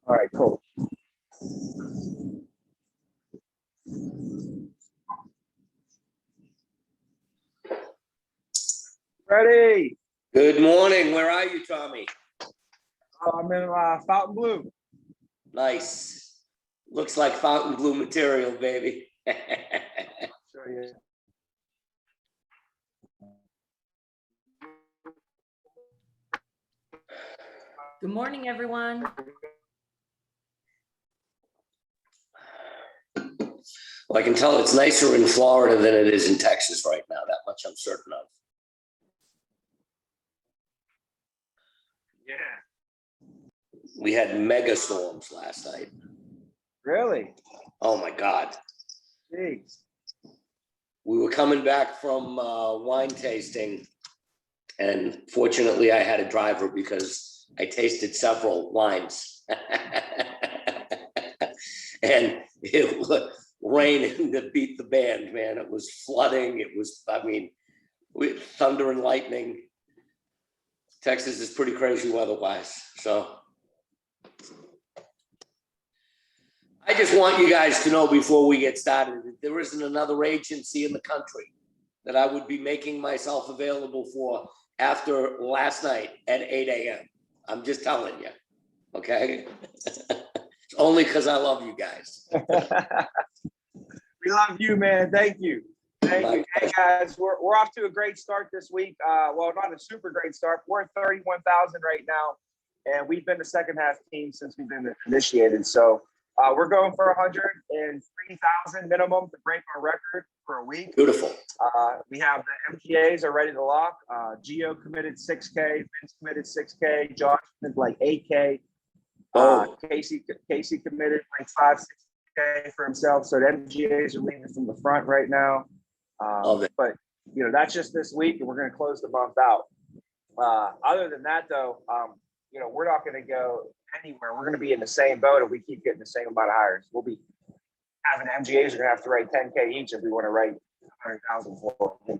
All right, cool. Ready? Good morning. Where are you, Tommy? I'm in Fontainebleau. Nice. Looks like Fontainebleau material, baby. Show you. Good morning, everyone. Well, I can tell it's nicer in Florida than it is in Texas right now. That much I'm certain of. Yeah. We had mega storms last night. Really? Oh my God. Jeez. We were coming back from wine tasting, and fortunately I had a driver because I tasted several wines. And it was raining to beat the band, man. It was flooding. It was, I mean, thunder and lightning. Texas is pretty crazy weather-wise. So I just want you guys to know before we get started that there isn't another agency in the country that I would be making myself available for after last night at 8 a.m. I'm just telling you, okay? It's only because I love you guys. We love you, man. Thank you. Thank you. Hey, guys, we're off to a great start this week. Well, not a super great start. We're at 31,000 right now, and we've been the second half team since we've been initiated. So we're going for 103,000 minimum to break our record for a week. Beautiful. We have the MGAs are ready to lock. Gio committed 6K, Vince committed 6K, Josh committed like 8K. Casey committed like 5-6K for himself. So the MGAs are leading from the front right now. But you know, that's just this week, and we're going to close the month out. Other than that, though, you know, we're not going to go anywhere. We're going to be in the same boat if we keep getting the same amount of hires. We'll be having MGAs are going to have to write 10K each if we want to write 100,000 for them.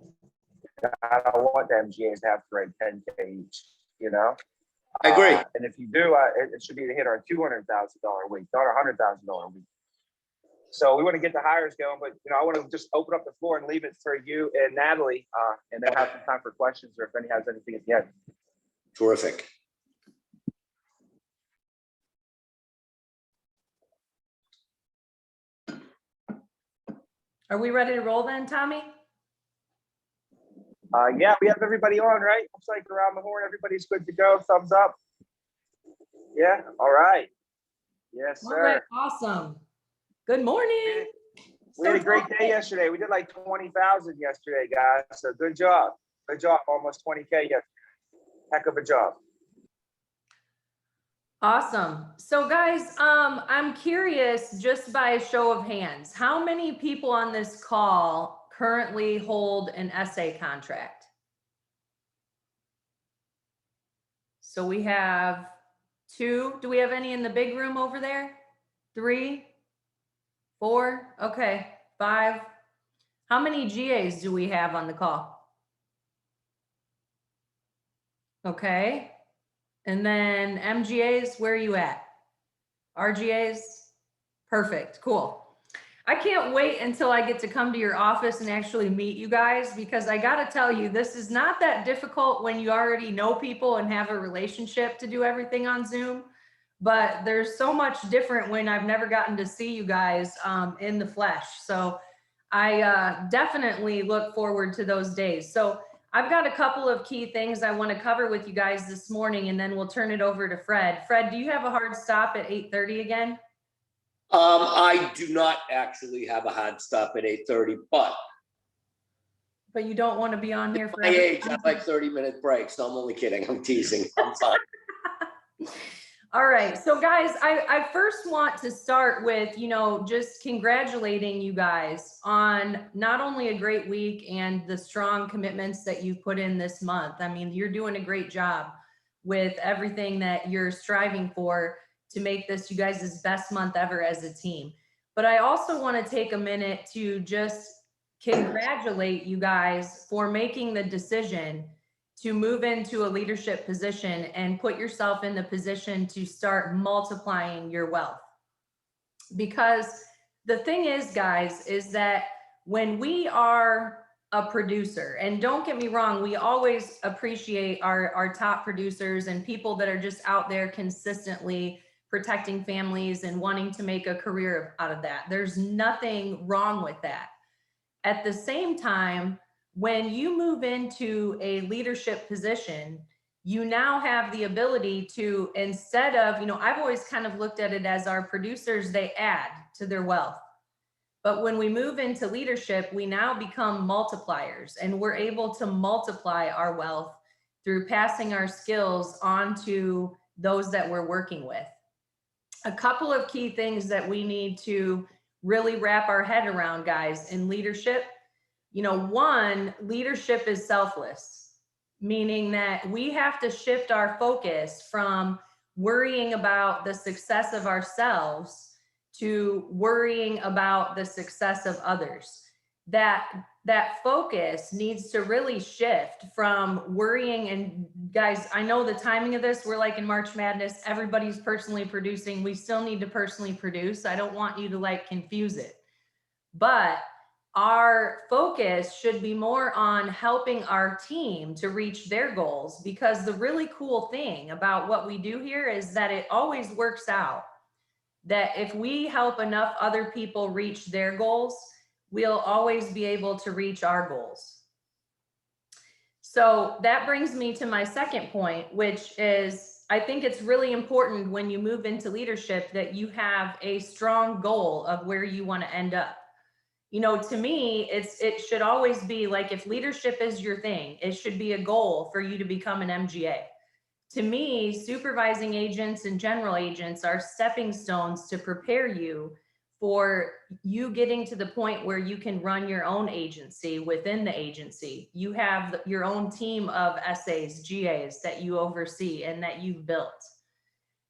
I don't want the MGAs to have to write 10K each, you know? I agree. And if you do, it should be to hit our $200,000 week, not our $100,000 week. So we want to get the hires going, but you know, I want to just open up the floor and leave it for you and Natalie, and then have some time for questions or if any has anything at the end. Terrific. Are we ready to roll then, Tommy? Yeah, we have everybody on, right? Looks like around the horn, everybody's good to go. Thumbs up. Yeah, all right. Yes, sir. All right, awesome. Good morning. We had a great day yesterday. We did like 20,000 yesterday, guys. So good job. Good job. Almost 20K yesterday. Heck of a job. Awesome. So guys, I'm curious, just by a show of hands, how many people on this call currently hold an SA contract? So we have 2. Do we have any in the big room over there? 3, 4, okay, 5. How many GAs do we have on the call? Okay. And then MGAs, where are you at? RGAs? Perfect, cool. I can't wait until I get to come to your office and actually meet you guys, because I gotta tell you, this is not that difficult when you already know people and have a relationship to do everything on Zoom. But there's so much different when I've never gotten to see you guys in the flesh. So I definitely look forward to those days. So I've got a couple of key things I want to cover with you guys this morning, and then we'll turn it over to Fred. Fred, do you have a hard stop at 8:30 again? I do not actually have a hard stop at 8:30, but you don't want to be on here for my age, I like 30-minute breaks. No, I'm only kidding. I'm teasing. I'm fine. All right. So guys, I first want to start with, you know, just congratulating you guys on not only a great week and the strong commitments that you've put in this month. I mean, you're doing a great job with everything that you're striving for to make this you guys' best month ever as a team. But I also want to take a minute to just congratulate you guys for making the decision to move into a leadership position and put yourself in the position to start multiplying your wealth. Because the thing is, guys, is that when we are a producer, and don't get me wrong, we always appreciate our top producers and people that are just out there consistently protecting families and wanting to make a career out of that. There's nothing wrong with that. At the same time, when you move into a leadership position, you now have the ability to, instead of, I've always kind of looked at it as our producers, they add to their wealth. But when we move into leadership, we now become multipliers, and we're able to multiply our wealth through passing our skills on to those that we're working with. A couple of key things that we need to really wrap our head around, guys, in leadership. One, leadership is selfless, meaning that we have to shift our focus from worrying about the success of ourselves to worrying about the success of others. That focus needs to really shift from worrying. And guys, I know the timing of this, we're like in March Madness, everybody's personally producing. We still need to personally produce. I don't want you to confuse it. But our focus should be more on helping our team to reach their goals, because the really cool thing about what we do here is that it always works out. That if we help enough other people reach their goals, we'll always be able to reach our goals. So that brings me to my second point, which is, I think it's really important when you move into leadership that you have a strong goal of where you want to end up. To me, it should always be like, if leadership is your thing, it should be a goal for you to become an MGA. To me, supervising agents and general agents are stepping stones to prepare you for you getting to the point where you can run your own agency within the agency. You have your own team of SAs, GAs that you oversee and that you've built.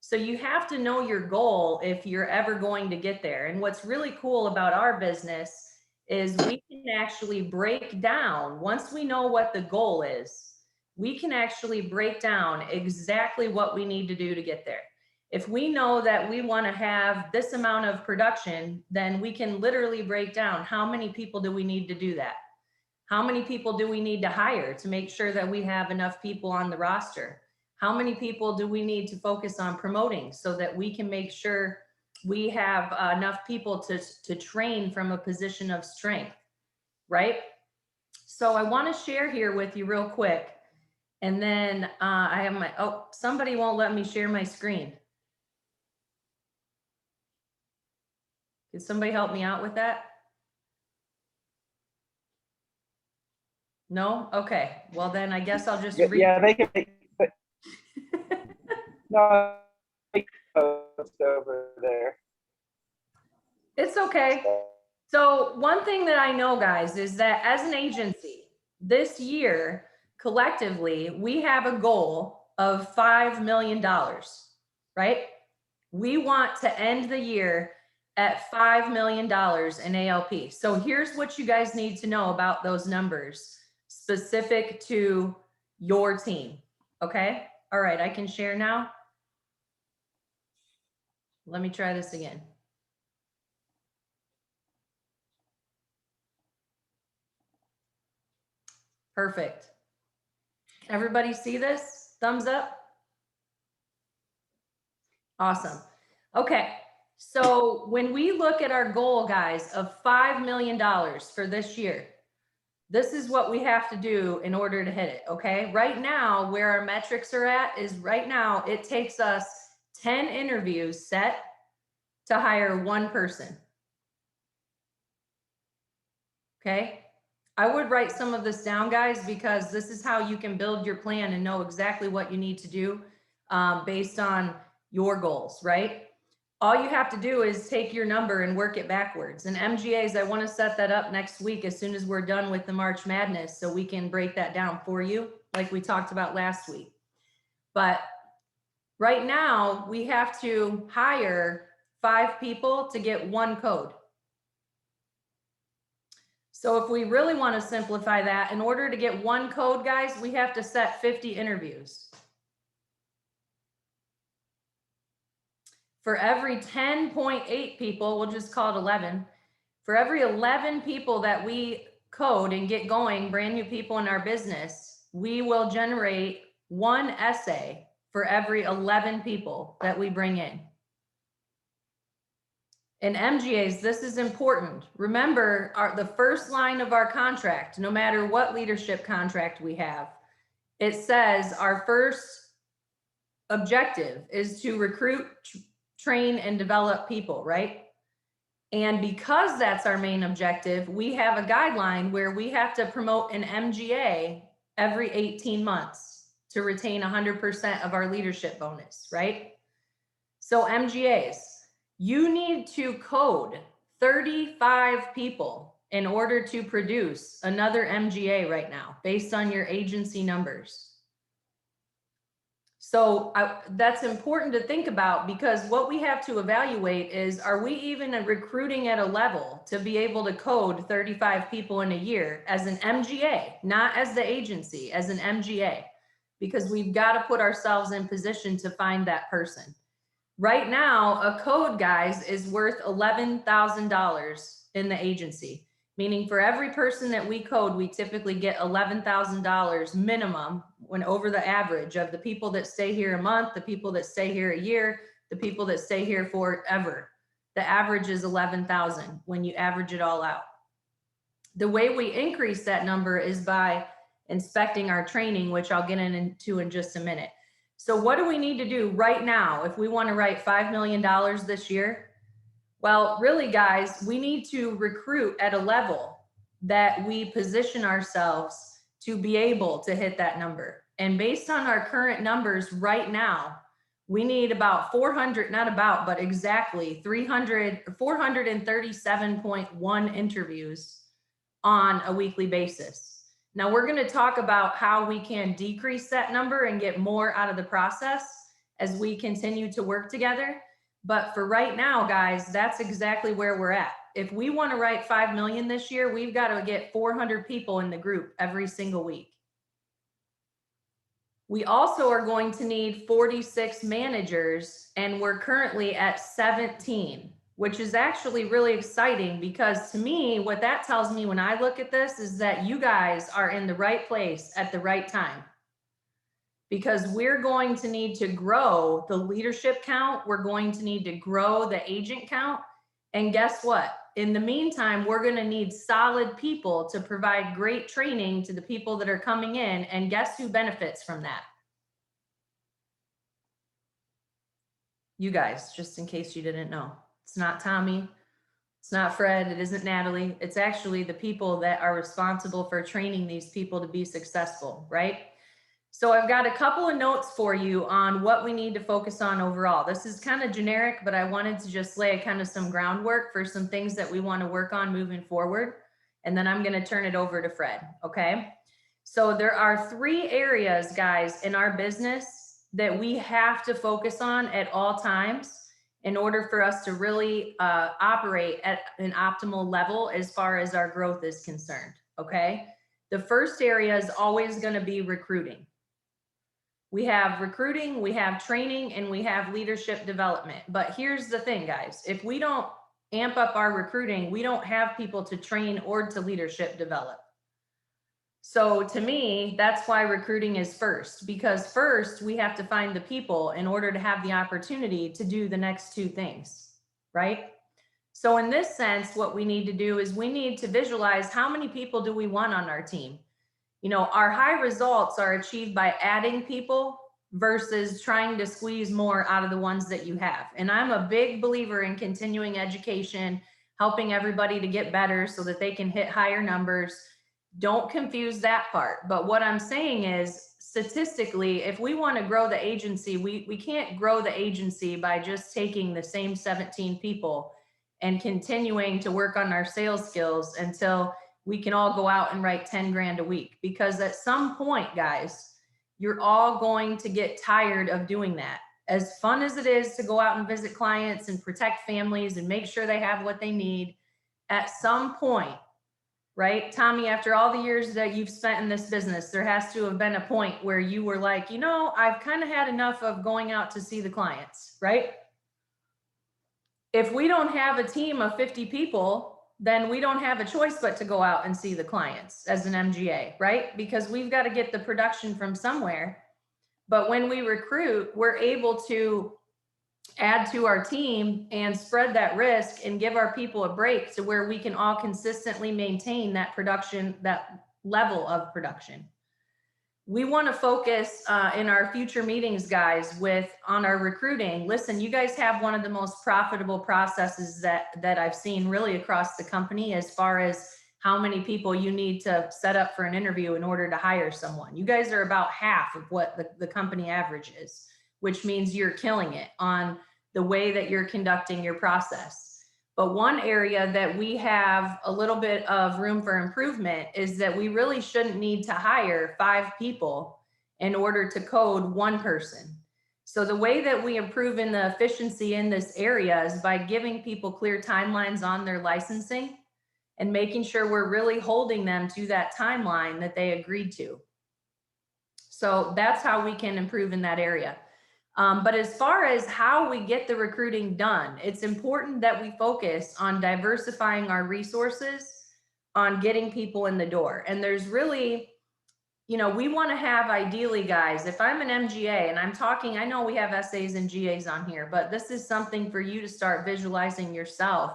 So you have to know your goal if you're ever going to get there. And what's really cool about our business is we can actually break down, once we know what the goal is, we can actually break down exactly what we need to do to get there. If we know that we want to have this amount of production, then we can literally break down how many people do we need to do that? How many people do we need to hire to make sure that we have enough people on the roster? How many people do we need to focus on promoting so that we can make sure we have enough people to train from a position of strength, right? So I want to share here with you real quick. And then I have somebody won't let me share my screen. Can somebody help me out with that? No? Okay. Well, then I guess I'll just read. Yeah, they can make, no, post over there. It's okay. So one thing that I know, guys, is that as an agency this year, collectively, we have a goal of $5 million, right? We want to end the year at $5 million in ALP. So here's what you guys need to know about those numbers specific to your team. Okay. All right. I can share now. Let me try this again. Perfect. Everybody see this? Thumbs up. Awesome. Okay. So when we look at our goal, guys, of $5 million for this year, this is what we have to do in order to hit it. Okay. Right now, where our metrics are at is right now, it takes us 10 interviews set to hire one person. Okay. I would write some of this down, guys, because this is how you can build your plan and know exactly what you need to do based on your goals, right? All you have to do is take your number and work it backwards. And MGAs, I want to set that up next week as soon as we're done with the March Madness so we can break that down for you like we talked about last week. But right now, we have to hire 5 people to get 1 code. So if we really want to simplify that, in order to get one code, guys, we have to set 50 interviews. For every 10.8 people, we'll just call it 11. For every 11 people that we code and get going, brand new people in our business, we will generate one essay for every 11 people that we bring in. In MGAs, this is important. Remember, the first line of our contract, no matter what leadership contract we have, it says our first objective is to recruit, train, and develop people, right? And because that's our main objective, we have a guideline where we have to promote an MGA every 18 months to retain 100% of our leadership bonus, right? So MGAs, you need to code 35 people in order to produce another MGA right now, based on your agency numbers. So that's important to think about, because what we have to evaluate is, are we even recruiting at a level to be able to code 35 people in a year as an MGA, not as the agency, as an MGA, because we've got to put ourselves in position to find that person. Right now, a code, guys, is worth $11,000 in the agency, meaning for every person that we code, we typically get $11,000 minimum when over the average of the people that stay here a month, the people that stay here a year, the people that stay here forever. The average is 11,000 when you average it all out. The way we increase that number is by inspecting our training, which I'll get into in just a minute. So what do we need to do right now if we want to write $5 million this year? Well, really, guys, we need to recruit at a level that we position ourselves to be able to hit that number. And based on our current numbers right now, we need about 400, not about, but exactly 437.1 interviews on a weekly basis. Now we're going to talk about how we can decrease that number and get more out of the process as we continue to work together. But for right now, guys, that's exactly where we're at. If we want to write 5 million this year, we've got to get 400 people in the group every single week. We also are going to need 46 managers, and we're currently at 17, which is actually really exciting, because to me, what that tells me when I look at this is that you guys are in the right place at the right time. Because we're going to need to grow the leadership count. We're going to need to grow the agent count. And guess what? In the meantime, we're going to need solid people to provide great training to the people that are coming in. And guess who benefits from that? You guys, just in case you didn't know. It's not Tommy. It's not Fred. It isn't Natalie. It's actually the people that are responsible for training these people to be successful, right? So I've got a couple of notes for you on what we need to focus on overall. This is kind of generic, but I wanted to just lay kind of some groundwork for some things that we want to work on moving forward. And then I'm going to turn it over to Fred. Okay. So there are 3 areas, guys, in our business that we have to focus on at all times in order for us to really operate at an optimal level as far as our growth is concerned. Okay. The first area is always going to be recruiting. We have recruiting, we have training, and we have leadership development. But here's the thing, guys. If we don't amp up our recruiting, we don't have people to train or to leadership develop. So to me, that's why recruiting is first, because first we have to find the people in order to have the opportunity to do the next 2 things, right? So in this sense, what we need to do is we need to visualize how many people do we want on our team. You know, our high results are achieved by adding people versus trying to squeeze more out of the ones that you have. And I'm a big believer in continuing education, helping everybody to get better so that they can hit higher numbers. Don't confuse that part. But what I'm saying is, statistically, if we want to grow the agency, we can't grow the agency by just taking the same 17 people and continuing to work on our sales skills until we can all go out and write 10 grand a week. Because at some point, guys, you're all going to get tired of doing that. As fun as it is to go out and visit clients and protect families and make sure they have what they need, at some point, right? Tommy, after all the years that you've spent in this business, there has to have been a point where you were like, you know, I've kind of had enough of going out to see the clients, right? If we don't have a team of 50 people, then we don't have a choice but to go out and see the clients as an MGA, right? Because we've got to get the production from somewhere. But when we recruit, we're able to add to our team and spread that risk and give our people a break to where we can all consistently maintain that production, that level of production. We want to focus in our future meetings, guys, on our recruiting. Listen, you guys have one of the most profitable processes that I've seen really across the company, as far as how many people you need to set up for an interview in order to hire someone. You guys are about half of what the company average is, which means you're killing it on the way that you're conducting your process. But one area that we have a little bit of room for improvement is that we really shouldn't need to hire 5 people in order to code 1 person. So the way that we improve in the efficiency in this area is by giving people clear timelines on their licensing and making sure we're really holding them to that timeline that they agreed to. So that's how we can improve in that area. But as far as how we get the recruiting done, it's important that we focus on diversifying our resources, on getting people in the door. And there's really, you know, we want to have, ideally, guys, if I'm an MGA and I'm talking, I know we have SAs and GAs on here, but this is something for you to start visualizing yourself.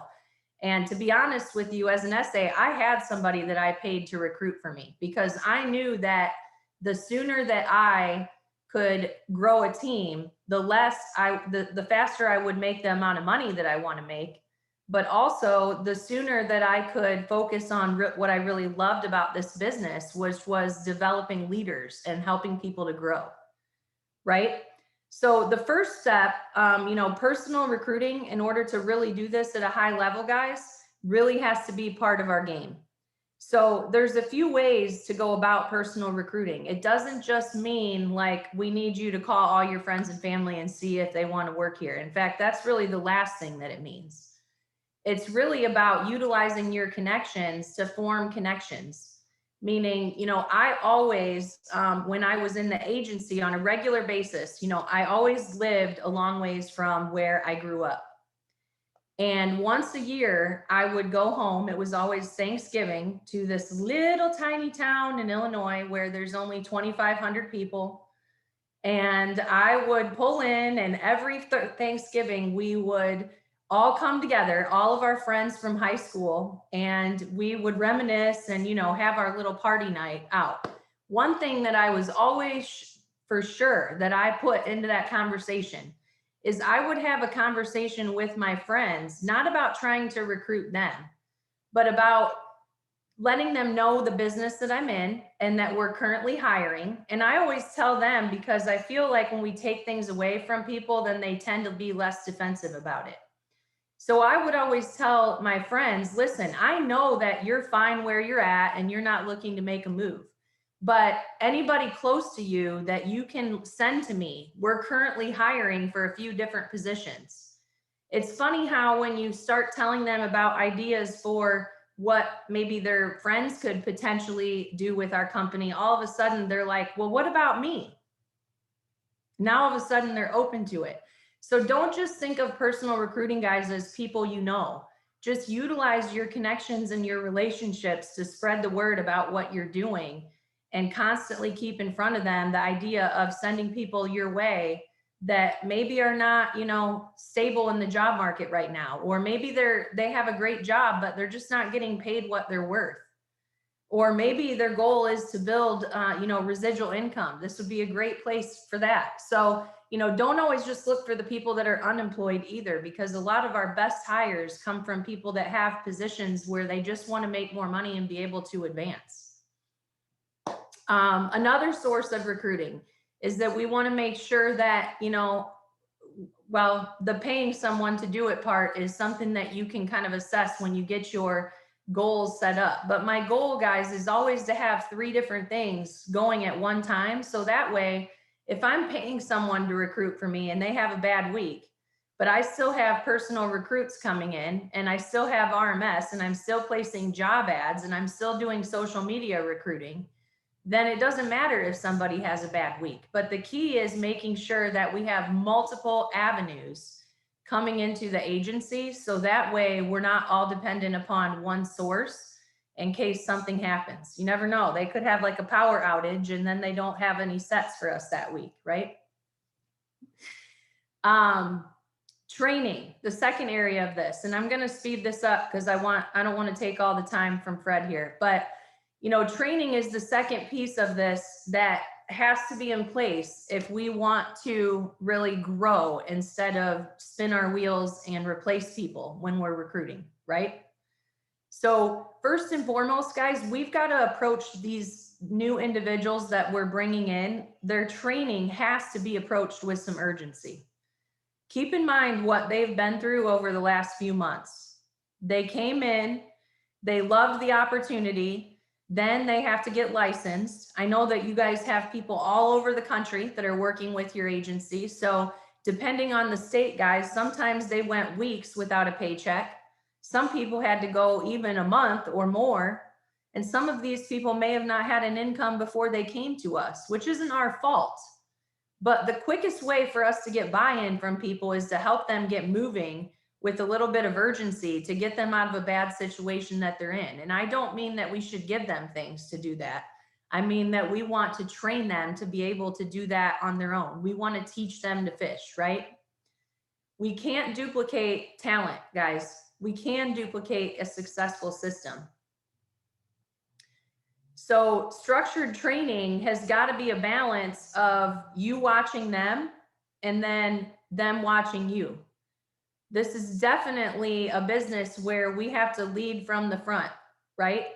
And to be honest with you, as an SA, I had somebody that I paid to recruit for me, because I knew that the sooner that I could grow a team, the faster I would make the amount of money that I want to make, but also the sooner that I could focus on what I really loved about this business, which was developing leaders and helping people to grow, right? So the first step, you know, personal recruiting, in order to really do this at a high level, guys, really has to be part of our game. So there's a few ways to go about personal recruiting. It doesn't just mean like we need you to call all your friends and family and see if they want to work here. In fact, that's really the last thing that it means. It's really about utilizing your connections to form connections. Meaning, you know, I always, when I was in the agency on a regular basis, you know, I always lived a long ways from where I grew up. And once a year, I would go home. It was always Thanksgiving, to this little tiny town in Illinois where there's only 2,500 people. And I would pull in, and every Thanksgiving, we would all come together, all of our friends from high school, and we would reminisce and, you know, have our little party night out. One thing that I was always for sure that I put into that conversation is I would have a conversation with my friends, not about trying to recruit them, but about letting them know the business that I'm in and that we're currently hiring. And I always tell them, because I feel like when we take things away from people, then they tend to be less defensive about it. So I would always tell my friends, listen, I know that you're fine where you're at and you're not looking to make a move. But anybody close to you that you can send to me, we're currently hiring for a few different positions. It's funny how when you start telling them about ideas for what maybe their friends could potentially do with our company, all of a sudden they're like, well, what about me? Now all of a sudden they're open to it. So don't just think of personal recruiting, guys, as people you know. Just utilize your connections and your relationships to spread the word about what you're doing, and constantly keep in front of them the idea of sending people your way that maybe are not, you know, stable in the job market right now, or maybe they have a great job, but they're just not getting paid what they're worth. Or maybe their goal is to build, you know, residual income. This would be a great place for that. So, you know, don't always just look for the people that are unemployed either, because a lot of our best hires come from people that have positions where they just want to make more money and be able to advance. Another source of recruiting is that we want to make sure that, you know, well, the paying someone to do it part is something that you can kind of assess when you get your goals set up. But my goal, guys, is always to have 3 different things going at one time. So that way, if I'm paying someone to recruit for me and they have a bad week, but I still have personal recruits coming in, and I still have RMS, and I'm still placing job ads, and I'm still doing social media recruiting, then it doesn't matter if somebody has a bad week. But the key is making sure that we have multiple avenues coming into the agency, so that way we're not all dependent upon one source in case something happens. You never know. They could have like a power outage and then they don't have any sets for us that week, right? Training, the second area of this, and I'm going to speed this up because I don't want to take all the time from Fred here, but you know, training is the second piece of this that has to be in place if we want to really grow instead of spin our wheels and replace people when we're recruiting, right? So first and foremost, guys, we've got to approach these new individuals that we're bringing in. Their training has to be approached with some urgency. Keep in mind what they've been through over the last few months. They came in, they loved the opportunity, then they have to get licensed. I know that you guys have people all over the country that are working with your agency. So depending on the state, guys, sometimes they went weeks without a paycheck. Some people had to go even a month or more. And some of these people may have not had an income before they came to us, which isn't our fault. But the quickest way for us to get buy-in from people is to help them get moving with a little bit of urgency to get them out of a bad situation that they're in. And I don't mean that we should give them things to do that. I mean that we want to train them to be able to do that on their own. We want to teach them to fish, right? We can't duplicate talent, guys. We can duplicate a successful system. So structured training has got to be a balance of you watching them and then them watching you. This is definitely a business where we have to lead from the front, right?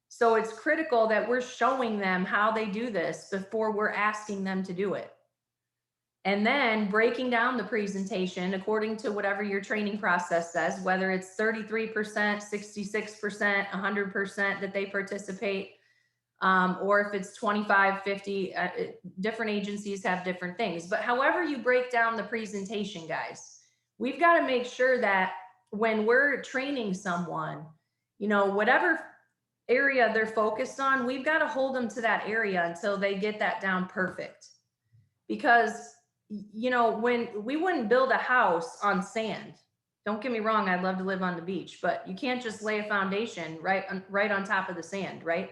So it's critical that we're showing them how they do this before we're asking them to do it. And then breaking down the presentation according to whatever your training process says, whether it's 33%, 66%, 100% that they participate, or if it's 25, 50, different agencies have different things. But however you break down the presentation, guys, we've got to make sure that when we're training someone, you know, whatever area they're focused on, we've got to hold them to that area until they get that down perfect. Because, you know, when we wouldn't build a house on sand, don't get me wrong, I'd love to live on the beach, but you can't just lay a foundation right on top of the sand, right?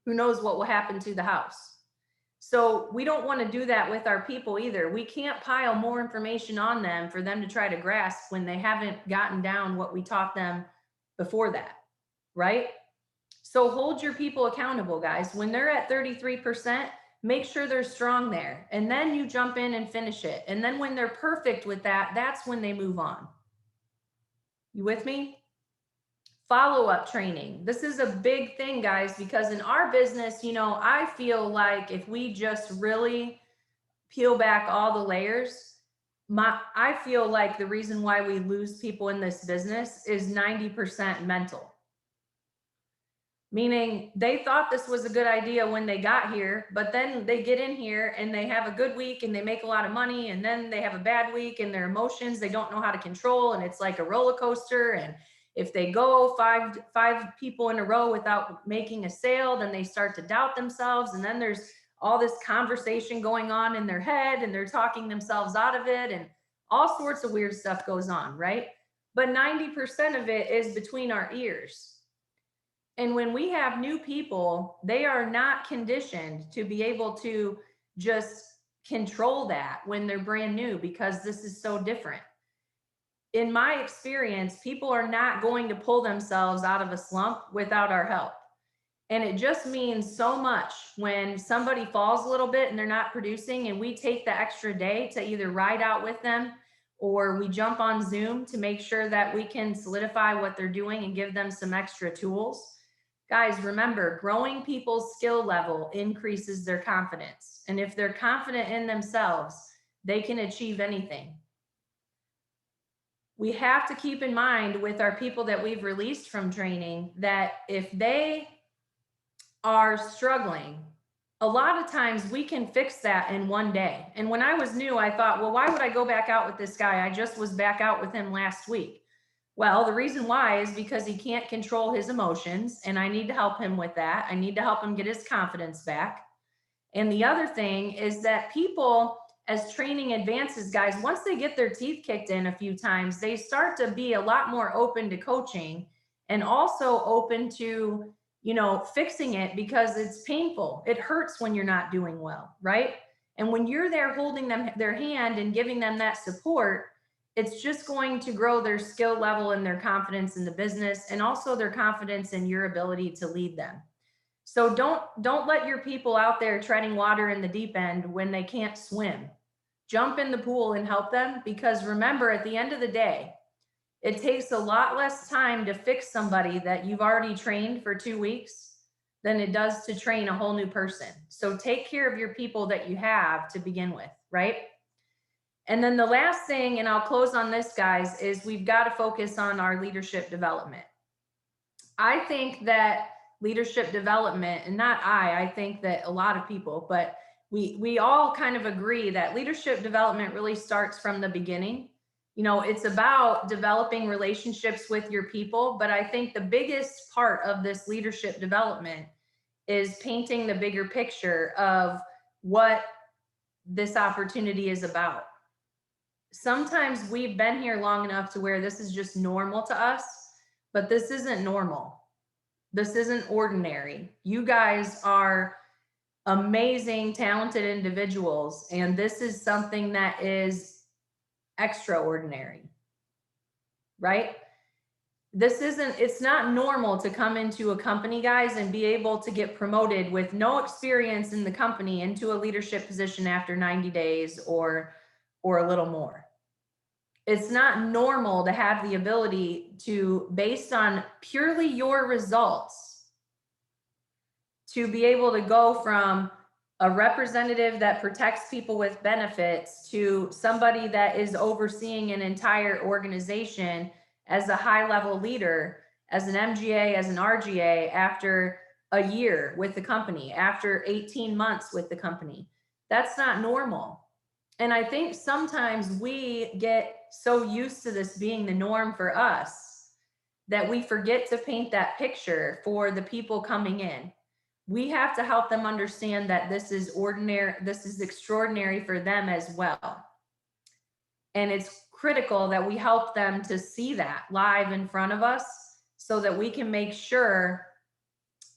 Who knows what will happen to the house? So we don't want to do that with our people either. We can't pile more information on them for them to try to grasp when they haven't gotten down what we taught them before that, right? So hold your people accountable, guys. When they're at 33%, make sure they're strong there. And then you jump in and finish it. And then when they're perfect with that, that's when they move on. You with me? Follow-up training. This is a big thing, guys, because in our business, you know, I feel like if we just really peel back all the layers, I feel like the reason why we lose people in this business is 90% mental. Meaning they thought this was a good idea when they got here, but then they get in here and they have a good week and they make a lot of money, and then they have a bad week and their emotions, they don't know how to control, and it's like a roller coaster. And if they go five people in a row without making a sale, then they start to doubt themselves. And then there's all this conversation going on in their head and they're talking themselves out of it, and all sorts of weird stuff goes on, right? But 90% of it is between our ears. And when we have new people, they are not conditioned to be able to just control that when they're brand new, because this is so different. In my experience, people are not going to pull themselves out of a slump without our help. And it just means so much when somebody falls a little bit and they're not producing, and we take the extra day to either ride out with them or we jump on Zoom to make sure that we can solidify what they're doing and give them some extra tools. Guys, remember, growing people's skill level increases their confidence. And if they're confident in themselves, they can achieve anything. We have to keep in mind with our people that we've released from training that if they are struggling, a lot of times we can fix that in one day. And when I was new, I thought, well, why would I go back out with this guy? I just was back out with him last week. Well, the reason why is because he can't control his emotions, and I need to help him with that. I need to help him get his confidence back. And the other thing is that people, as training advances, guys, once they get their teeth kicked in a few times, they start to be a lot more open to coaching and also open to, you know, fixing it, because it's painful. It hurts when you're not doing well, right? And when you're there holding them their hand and giving them that support, it's just going to grow their skill level and their confidence in the business, and also their confidence in your ability to lead them. So don't let your people out there treading water in the deep end when they can't swim. Jump in the pool and help them, because remember, at the end of the day, it takes a lot less time to fix somebody that you've already trained for 2 weeks than it does to train a whole new person. So take care of your people that you have to begin with, right? And then the last thing, and I'll close on this, guys, is we've got to focus on our leadership development. I think that leadership development, and not I think that a lot of people, but we all kind of agree that leadership development really starts from the beginning. You know, it's about developing relationships with your people, but I think the biggest part of this leadership development is painting the bigger picture of what this opportunity is about. Sometimes we've been here long enough to where this is just normal to us, but this isn't normal. This isn't ordinary. You guys are amazing, talented individuals, and this is something that is extraordinary, right? It's not normal to come into a company, guys, and be able to get promoted with no experience in the company into a leadership position after 90 days or a little more. It's not normal to have the ability to, based on purely your results, to be able to go from a representative that protects people with benefits to somebody that is overseeing an entire organization as a high-level leader, as an MGA, as an RGA, after a year with the company, after 18 months with the company. That's not normal. And I think sometimes we get so used to this being the norm for us that we forget to paint that picture for the people coming in. We have to help them understand that this is ordinary, this is extraordinary for them as well. And it's critical that we help them to see that live in front of us so that we can make sure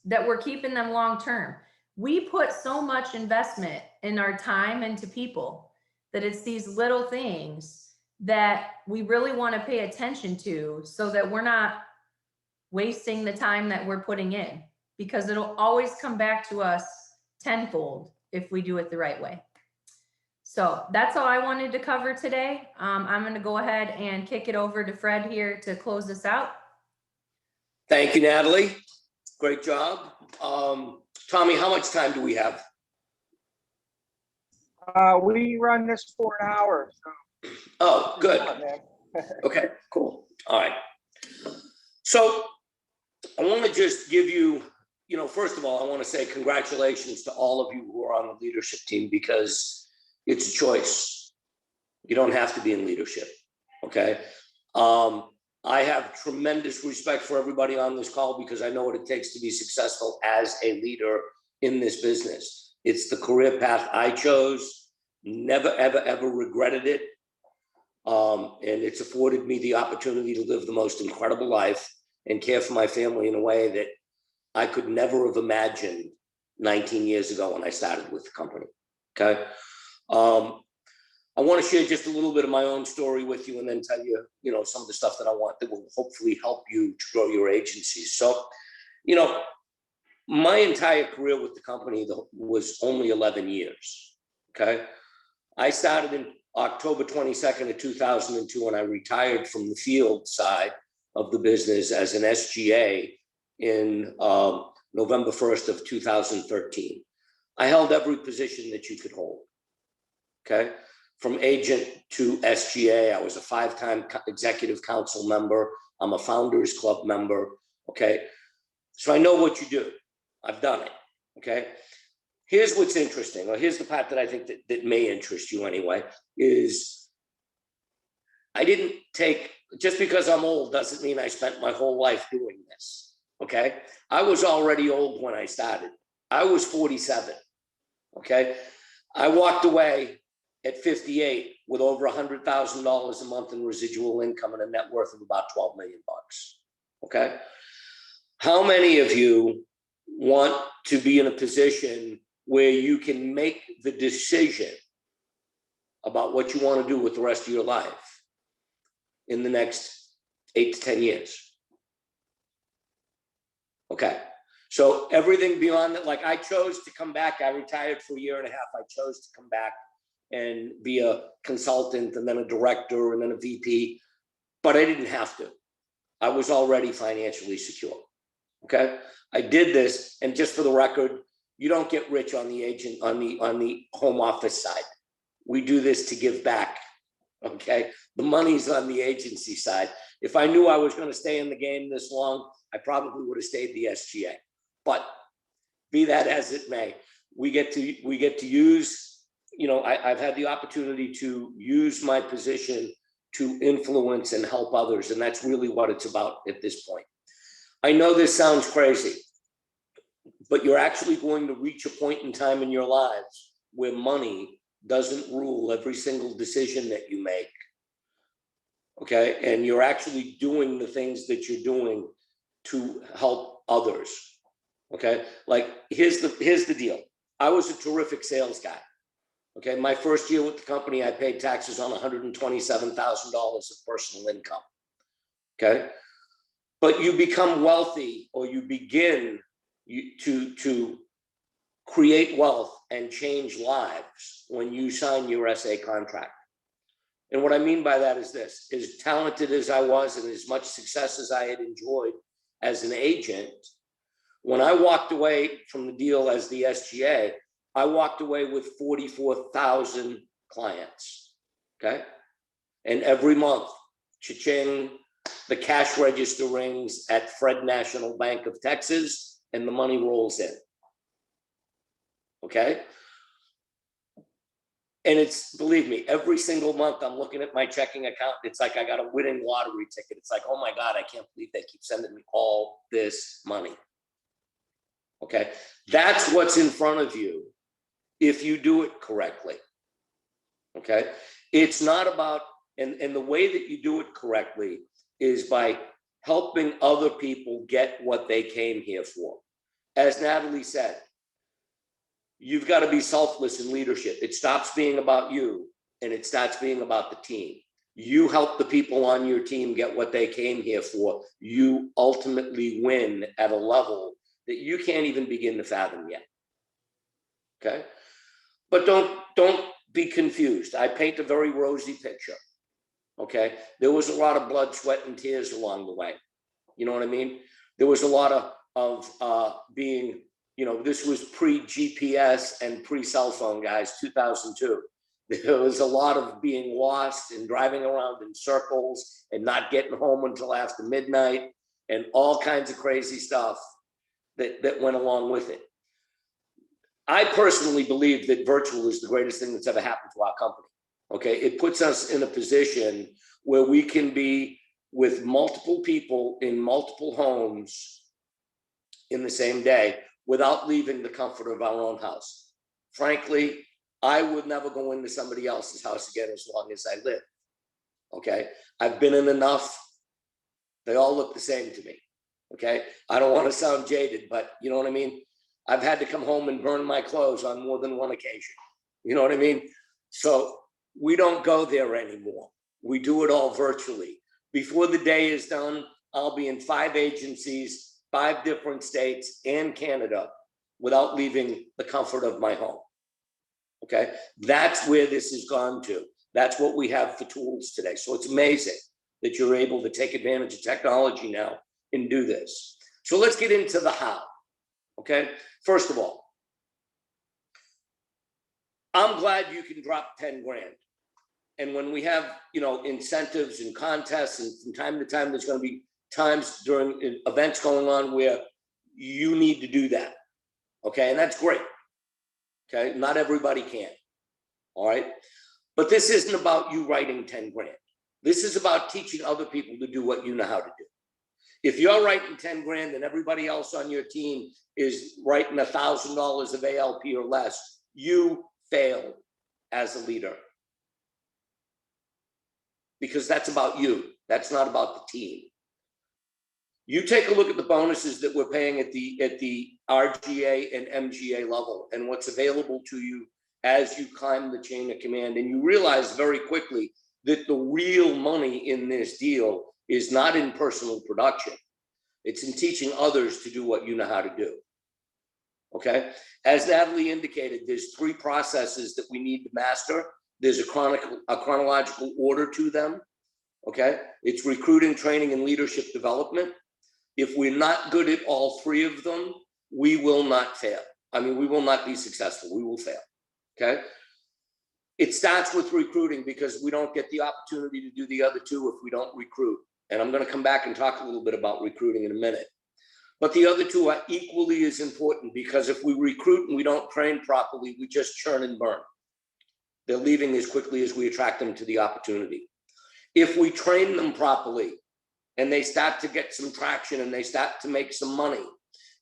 that we're keeping them long term. We put so much investment in our time into people that it's these little things that we really want to pay attention to so that we're not wasting the time that we're putting in, because it'll always come back to us tenfold if we do it the right way. So that's all I wanted to cover today. I'm going to go ahead and kick it over to Fred here to close this out. Thank you, Natalie. Great job. Tommy, how much time do we have? We run this for an hour. So. Oh, good. Okay, cool. All right. So I want to just give you, first of all, I want to say congratulations to all of you who are on the leadership team, because it's a choice. You don't have to be in leadership. Okay. I have tremendous respect for everybody on this call, because I know what it takes to be successful as a leader in this business. It's the career path I chose, never, ever, ever regretted it. And it's afforded me the opportunity to live the most incredible life and care for my family in a way that I could never have imagined 19 years ago when I started with the company. Okay. I want to share just a little bit of my own story with you, and then tell you, some of the stuff that I want that will hopefully help you to grow your agencies. So, my entire career with the company was only 11 years. Okay. I started in October 22nd of 2002, and I retired from the field side of the business as an SGA in November 1st of 2013. I held every position that you could hold. Okay. From agent to SGA, I was a 5-time executive council member. I'm a Founders Club member. Okay. So I know what you do. I've done it. Okay. here's what's interesting, or here's the part that I think that may interest you anyway, is I didn't take, just because I'm old doesn't mean I spent my whole life doing this, okay? I was already old when I started. I was 47, okay? I walked away at 58 with over $100,000 a month in residual income and a net worth of about 12 million bucks, okay? How many of you want to be in a position where you can make the decision about what you want to do with the rest of your life in the next 8 to 10 years? Okay. So everything beyond that, like I chose to come back. I retired for a year and a half. I chose to come back and be a consultant and then a director and then a VP, but I didn't have to. I was already financially secure. Okay. I did this, and just for the record, you don't get rich on the agent, on the home office side. We do this to give back. Okay. The money's on the agency side. If I knew I was going to stay in the game this long, I probably would have stayed the SGA. But be that as it may, we get to use, you know, I've had the opportunity to use my position to influence and help others. And that's really what it's about at this point. I know this sounds crazy, but you're actually going to reach a point in time in your lives where money doesn't rule every single decision that you make. Okay. And you're actually doing the things that you're doing to help others. Okay. Like here's the deal. I was a terrific sales guy. Okay. My first year with the company, I paid taxes on $127,000 of personal income. Okay. But you become wealthy, or you begin to create wealth and change lives when you sign your SA contract. And what I mean by that is this: as talented as I was and as much success as I had enjoyed as an agent, when I walked away from the deal as the SGA, I walked away with 44,000 clients, okay? And every month, cha-ching, the cash register rings at Fred National Bank of Texas, and the money rolls in, okay? And it's, believe me, every single month I'm looking at my checking account. It's like I got a winning lottery ticket. It's like, oh my God, I can't believe they keep sending me all this money. Okay, that's what's in front of you if you do it correctly. Okay, it's not about, and the way that you do it correctly is by helping other people get what they came here for. As Natalie said, you've got to be selfless in leadership. It stops being about you and it starts being about the team. You help the people on your team get what they came here for. You ultimately win at a level that you can't even begin to fathom yet. Okay? But don't be confused. I paint a very rosy picture. Okay? There was a lot of blood, sweat, and tears along the way. You know what I mean? There was a lot of being, you know, this was pre-GPS and pre-cell phone, guys, 2002. There was a lot of being lost and driving around in circles and not getting home until after midnight and all kinds of crazy stuff that went along with it. I personally believe that virtual is the greatest thing that's ever happened to our company. Okay, it puts us in a position where we can be with multiple people in multiple homes in the same day without leaving the comfort of our own house. Frankly, I would never go into somebody else's house again as long as I live. Okay, I've been in enough. They all look the same to me. Okay, I don't want to sound jaded, but you know what I mean? I've had to come home and burn my clothes on more than one occasion. You know what I mean? So we don't go there anymore. We do it all virtually. Before the day is done, I'll be in 5 agencies, 5 different states and Canada without leaving the comfort of my home. Okay, that's where this has gone to. That's what we have for tools today. So it's amazing that you're able to take advantage of technology now and do this. So let's get into the how. Okay, first of all, I'm glad you can drop 10 grand. And when we have, you know, incentives and contests, and from time to time, there's going to be times during events going on where you need to do that. Okay, and that's great. Okay, not everybody can. All right, but this isn't about you writing 10 grand. This is about teaching other people to do what you know how to do. If you're writing 10 grand and everybody else on your team is writing $1,000 of ALP or less, you failed as a leader. Because that's about you. That's not about the team. You take a look at the bonuses that we're paying at the RGA and MGA level and what's available to you as you climb the chain of command, and you realize very quickly that the real money in this deal is not in personal production. It's in teaching others to do what you know how to do. Okay? As Natalie indicated, there's 3 processes that we need to master. There's a chronological order to them. Okay? It's recruiting, training, and leadership development. If we're not good at all 3 of them, we will not fail. I mean, we will not be successful. We will fail. Okay? It starts with recruiting because we don't get the opportunity to do the other 2 if we don't recruit. And I'm going to come back and talk a little bit about recruiting in a minute. But the other 2 are equally as important because if we recruit and we don't train properly, we just churn and burn. They're leaving as quickly as we attract them to the opportunity. If we train them properly and they start to get some traction and they start to make some money,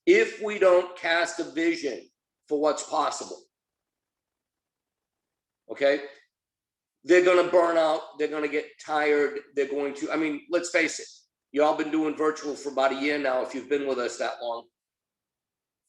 if we don't cast a vision for what's possible, okay, they're going to burn out. They're going to get tired. They're going to, I mean, let's face it. You all been doing virtual for about a year now, if you've been with us that long.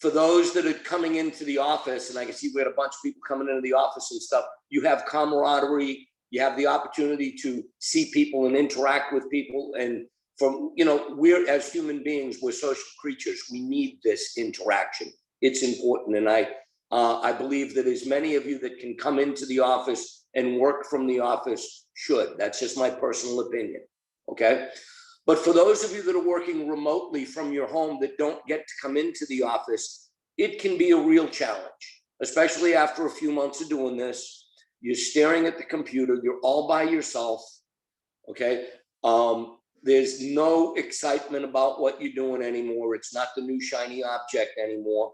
For those that are coming into the office, and I can see we had a bunch of people coming into the office and stuff, you have camaraderie. You have the opportunity to see people and interact with people. And from, you know, we're, as human beings, we're social creatures. We need this interaction. It's important. And I believe that as many of you that can come into the office and work from the office should. That's just my personal opinion, okay? But for those of you that are working remotely from your home that don't get to come into the office, it can be a real challenge, especially after a few months of doing this. You're staring at the computer, you're all by yourself, okay? There's no excitement about what you're doing anymore. It's not the new shiny object anymore,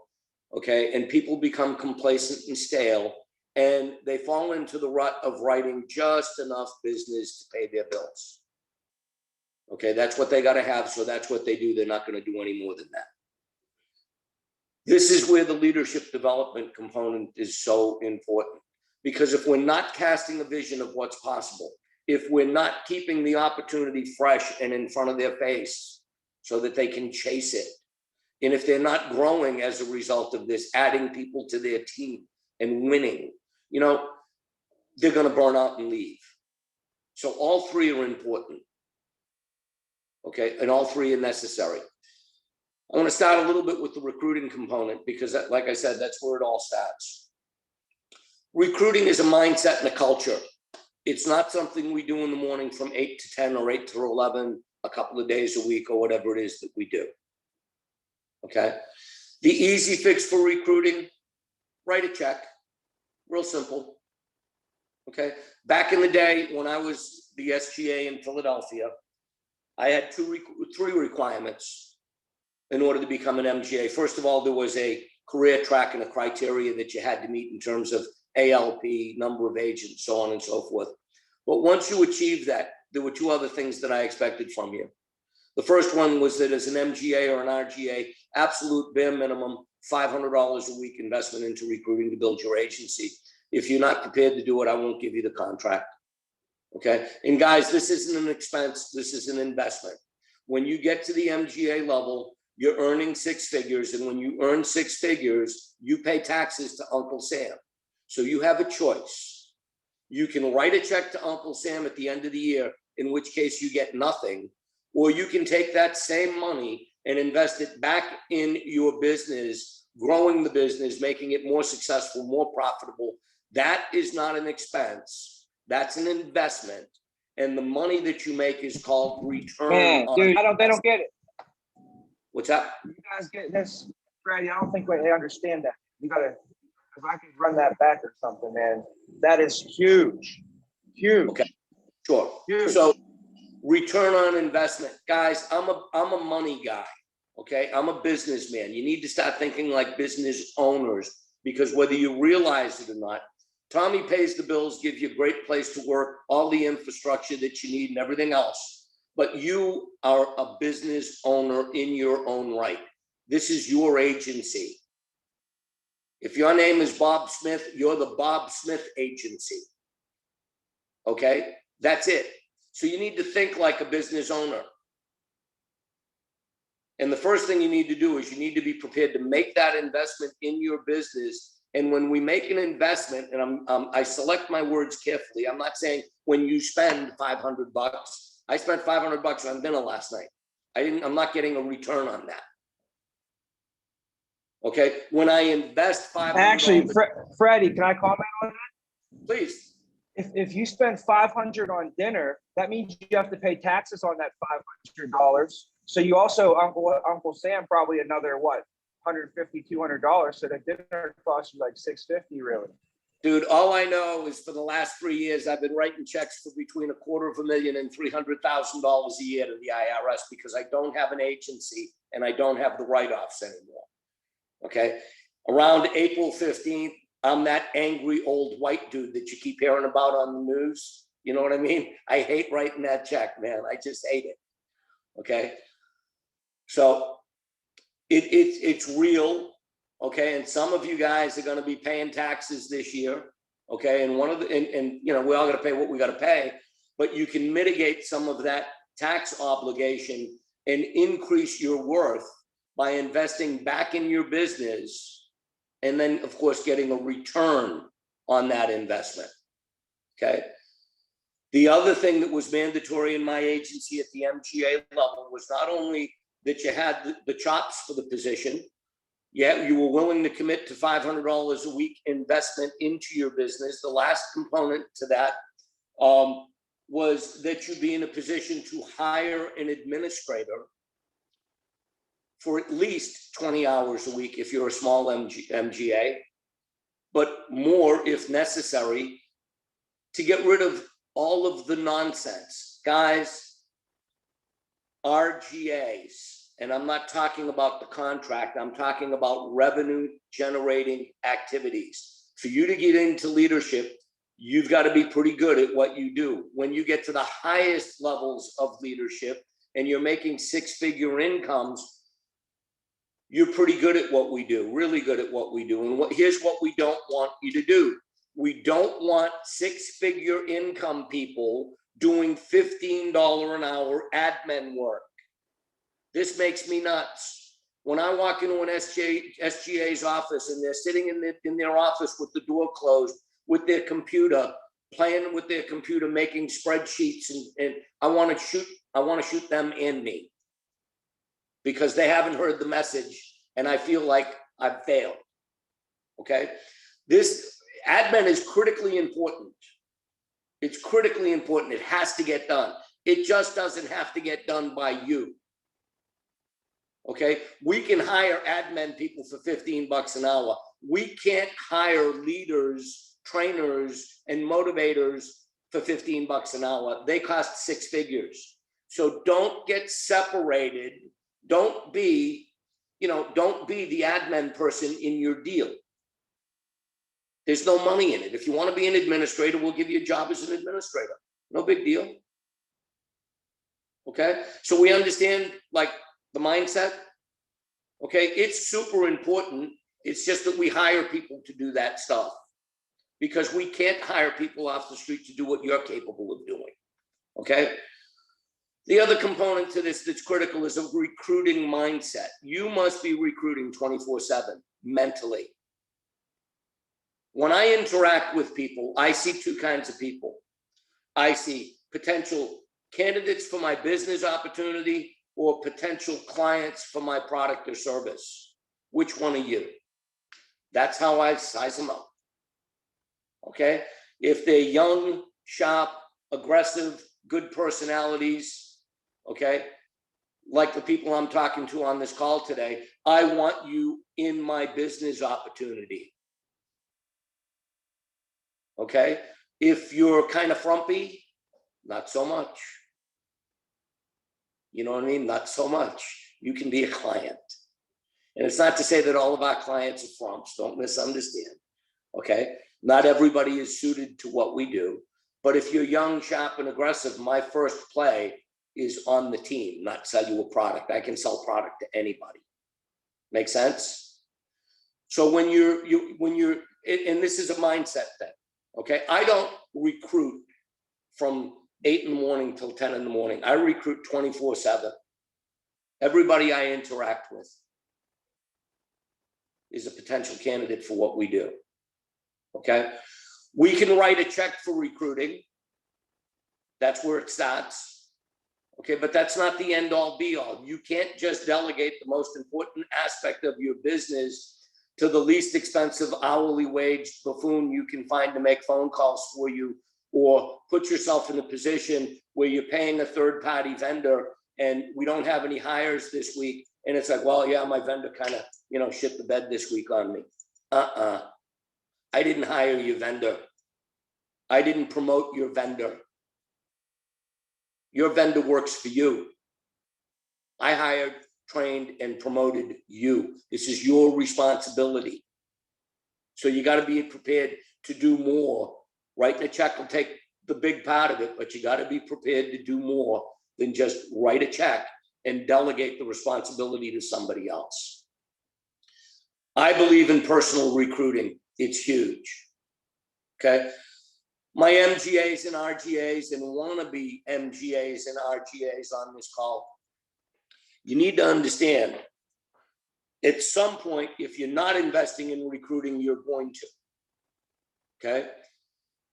okay? And people become complacent and stale, and they fall into the rut of writing just enough business to pay their bills. Okay, that's what they got to have, so that's what they do. They're not going to do any more than that. This is where the leadership development component is so important, because if we're not casting a vision of what's possible, if we're not keeping the opportunity fresh and in front of their face so that they can chase it, and if they're not growing as a result of this, adding people to their team and winning, you know, they're going to burn out and leave. So all 3 are important. Okay, and all 3 are necessary. I want to start a little bit with the recruiting component because, like I said, that's where it all starts. Recruiting is a mindset and a culture. It's not something we do in the morning from 8 to 10 or 8 to 11, a couple of days a week or whatever it is that we do. Okay, the easy fix for recruiting, write a check, real simple. Okay, back in the day when I was the SGA in Philadelphia, I had 3 requirements in order to become an MGA. First of all, there was a career track and a criteria that you had to meet in terms of ALP, number of agents, so on and so forth. But once you achieved that, there were 2 other things that I expected from you. The first one was that as an MGA or an RGA, absolute bare minimum, $500 a week investment into recruiting to build your agency. If you're not prepared to do it, I won't give you the contract. Okay, and guys, this isn't an expense, this is an investment. When you get to the MGA level, you're earning 6 figures, and when you earn 6 figures, you pay taxes to Uncle Sam. So you have a choice. You can write a check to Uncle Sam at the end of the year, in which case you get nothing, or you can take that same money and invest it back in your business, growing the business, making it more successful, more profitable. That is not an expense. That's an investment, and the money that you make is called return. Man, dude, they don't get it. What's that? You guys get this, Brady? I don't think they understand that. You gotta, if I could run that back or something, man, that is huge, huge. Okay, sure. Huge. So, return on investment, guys. I'm a money guy. Okay, I'm a businessman. You need to start thinking like business owners. because whether you realize it or not, Tommy pays the bills, gives you a great place to work, all the infrastructure that you need and everything else. But you are a business owner in your own right. This is your agency. If your name is Bob Smith, you're the Bob Smith Agency. Okay? That's it. So you need to think like a business owner. And the first thing you need to do is you need to be prepared to make that investment in your business. And when we make an investment, and I select my words carefully, I'm not saying when you spend $500. I spent $500 on dinner last night. I'm not getting a return on that. Okay, when I invest $500. Actually, Freddie, can I comment on that? Please. If you spend $500 on dinner, that means you have to pay taxes on that $500. So you also, Uncle Sam, probably another what, $150, $200. So the dinner costs you like $650, really. Dude, all I know is for the last 3 years, I've been writing checks for between $250,000 and $300,000 a year to the IRS because I don't have an agency and I don't have the write-offs anymore. Okay, around April 15th, I'm that angry old white dude that you keep hearing about on the news. You know what I mean? I hate writing that check, man. I just hate it. Okay, so it's real. Okay, and some of you guys are going to be paying taxes this year. Okay, and and you know, we all got to pay what we got to pay, but you can mitigate some of that tax obligation and increase your worth by investing back in your business, and then of course getting a return on that investment. Okay, the other thing that was mandatory in my agency at the MGA level was not only that you had the chops for the position, yeah, you were willing to commit to $500 a week investment into your business. The last component to that was that you'd be in a position to hire an administrator for at least 20 hours a week if you're a small MGA, but more if necessary, to get rid of all of the nonsense. Guys, RGAs, and I'm not talking about the contract, I'm talking about revenue generating activities. For you to get into leadership, you've got to be pretty good at what you do. When you get to the highest levels of leadership and you're making six-figure incomes, you're pretty good at what we do, really good at what we do. And here's what we don't want you to do. We don't want six-figure income people doing $15 an hour admin work. This makes me nuts. When I walk into an SGA's office and they're sitting in their office with the door closed, with their computer, playing with their computer, making spreadsheets, and I want to shoot them and me because they haven't heard the message and I feel like I've failed. Okay, this admin is critically important. It's critically important. It has to get done. It just doesn't have to get done by you. Okay, we can hire admin people for $15 an hour. We can't hire leaders, trainers, and motivators for $15 an hour. They cost six figures. So don't get separated. Don't be the admin person in your deal. There's no money in it. If you want to be an administrator, we'll give you a job as an administrator. No big deal. Okay, so we understand like the mindset. Okay, it's super important. It's just that we hire people to do that stuff because we can't hire people off the street to do what you're capable of doing. Okay, the other component to this that's critical is a recruiting mindset. You must be recruiting 24/7 mentally. When I interact with people, I see two kinds of people. I see potential candidates for my business opportunity or potential clients for my product or service. Which one are you? That's how I size them up. Okay? If they're young, sharp, aggressive, good personalities, okay, like the people I'm talking to on this call today, I want you in my business opportunity. Okay? If you're kind of frumpy, not so much. You know what I mean? Not so much. You can be a client. And it's not to say that all of our clients are frumps, don't misunderstand, okay? Not everybody is suited to what we do, but if you're young, sharp, and aggressive, my first play is on the team, not sell you a product. I can sell product to anybody. Make sense? So when you're, and this is a mindset thing, okay? I don't recruit from 8 in the morning till 10 in the morning. I recruit 24/7. Everybody I interact with is a potential candidate for what we do, okay? We can write a check for recruiting. That's where it starts, okay? But that's not the end all be all. You can't just delegate the most important aspect of your business to the least expensive hourly wage buffoon you can find to make phone calls for you, or put yourself in a position where you're paying a third-party vendor and we don't have any hires this week. And it's like, well, yeah, my vendor kind of, you know, shit the bed this week on me. I didn't hire your vendor. I didn't promote your vendor. Your vendor works for you. I hired, trained, and promoted you. This is your responsibility. So you got to be prepared to do more. Writing a check will take the big part of it, but you got to be prepared to do more than just write a check and delegate the responsibility to somebody else. I believe in personal recruiting. It's huge, okay? My MGAs and RGAs and wannabe MGAs and RGAs on this call, you need to understand, at some point, if you're not investing in recruiting, you're going to, okay?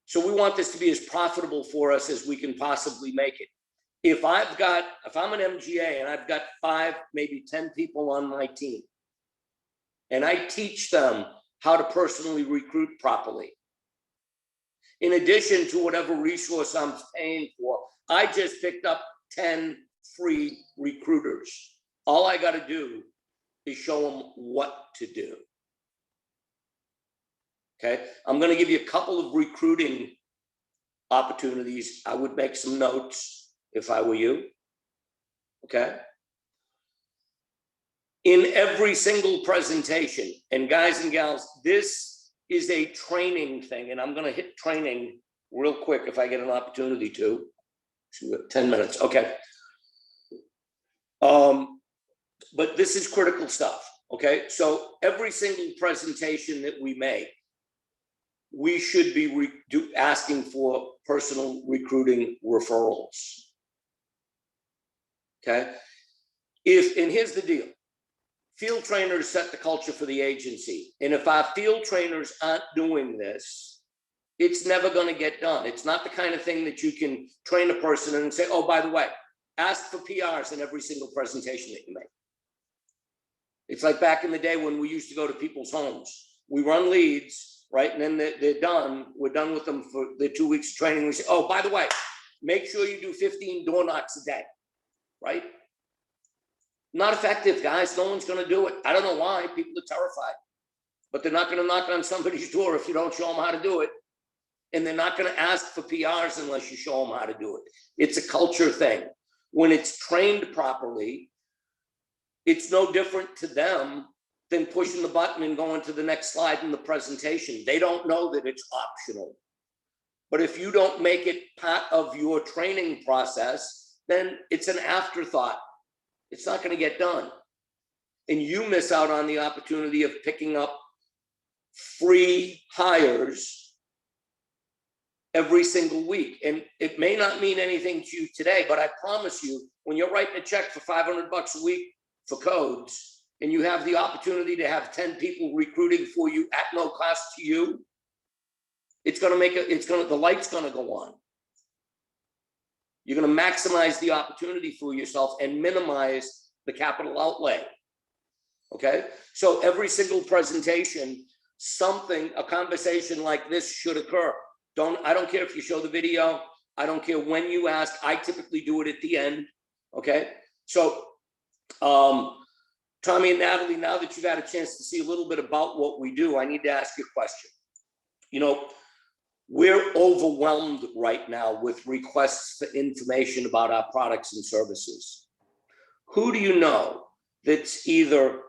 So we want this to be as profitable for us as we can possibly make it. If I'm an MGA and I've got 5, maybe 10 people on my team, and I teach them how to personally recruit properly, in addition to whatever resource I'm paying for, I just picked up 10 free recruiters. All I got to do is show them what to do. Okay, I'm going to give you a couple of recruiting opportunities. I would make some notes if I were you. Okay. In every single presentation, and guys and gals, this is a training thing, and I'm going to hit training real quick if I get an opportunity to. 10 minutes. Okay. But this is critical stuff. Okay. So every single presentation that we make, we should be asking for personal recruiting referrals. Okay. And here's the deal. Field trainers set the culture for the agency. And if our field trainers aren't doing this, it's never going to get done. It's not the kind of thing that you can train a person and say, oh, by the way, ask for PRs in every single presentation that you make. It's like back in the day when we used to go to people's homes. We run leads, right? And then they're done. We're done with them for the 2 weeks of training. We say, oh, by the way, make sure you do 15 door knocks a day, right? Not effective, guys. No one's going to do it. I don't know why. People are terrified. But they're not going to knock on somebody's door if you don't show them how to do it. And they're not going to ask for PRs unless you show them how to do it. It's a culture thing. When it's trained properly, it's no different to them than pushing the button and going to the next slide in the presentation. They don't know that it's optional. But if you don't make it part of your training process, then it's an afterthought. It's not going to get done. And you miss out on the opportunity of picking up free hires every single week. And it may not mean anything to you today, but I promise you, when you're writing a check for $500 a week for codes, and you have the opportunity to have 10 people recruiting for you at no cost to you, it's going to make the light's going to go on. You're going to maximize the opportunity for yourself and minimize the capital outlay. Okay. So every single presentation, a conversation like this should occur. I don't care if you show the video. I don't care when you ask. I typically do it at the end. Okay. So, Tommy and Natalie, now that you've had a chance to see a little bit about what we do, I need to ask you a question. You know, we're overwhelmed right now with requests for information about our products and services. Who do you know that's either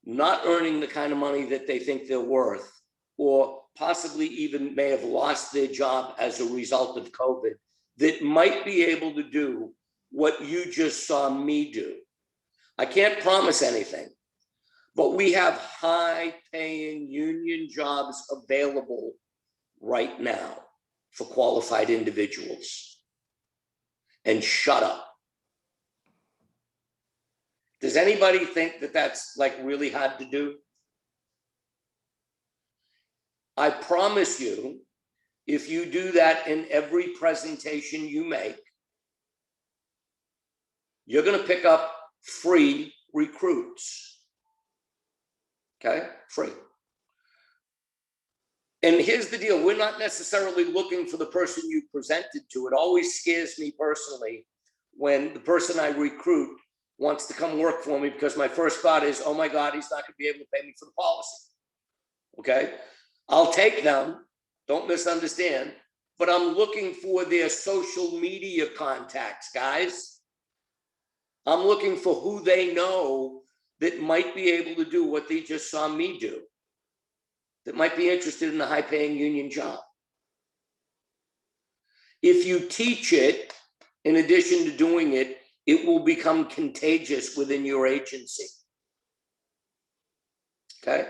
not earning the kind of money that they think they're worth, or possibly even may have lost their job as a result of COVID, that might be able to do what you just saw me do. I can't promise anything, but we have high-paying union jobs available right now for qualified individuals. And shut up. Does anybody think that that's like really hard to do? I promise you, if you do that in every presentation you make, you're going to pick up free recruits. Okay, free. And here's the deal. We're not necessarily looking for the person you presented to. It always scares me personally when the person I recruit wants to come work for me, because my first thought is, oh my God, he's not going to be able to pay me for the policy. Okay, I'll take them, don't misunderstand, but I'm looking for their social media contacts, guys. I'm looking for who they know that might be able to do what they just saw me do, that might be interested in a high-paying union job. If you teach it, in addition to doing it, it will become contagious within your agency. Okay?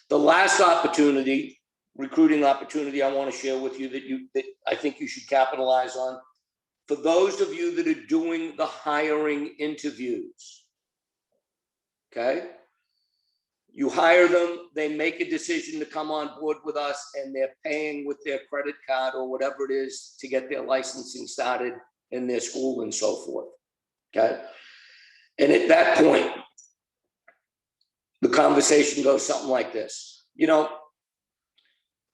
The last opportunity, recruiting opportunity I want to share with you that I think you should capitalize on, for those of you that are doing the hiring interviews. Okay? You hire them, they make a decision to come on board with us, and they're paying with their credit card or whatever it is to get their licensing started in their school and so forth. Okay? And at that point, the conversation goes something like this. You know,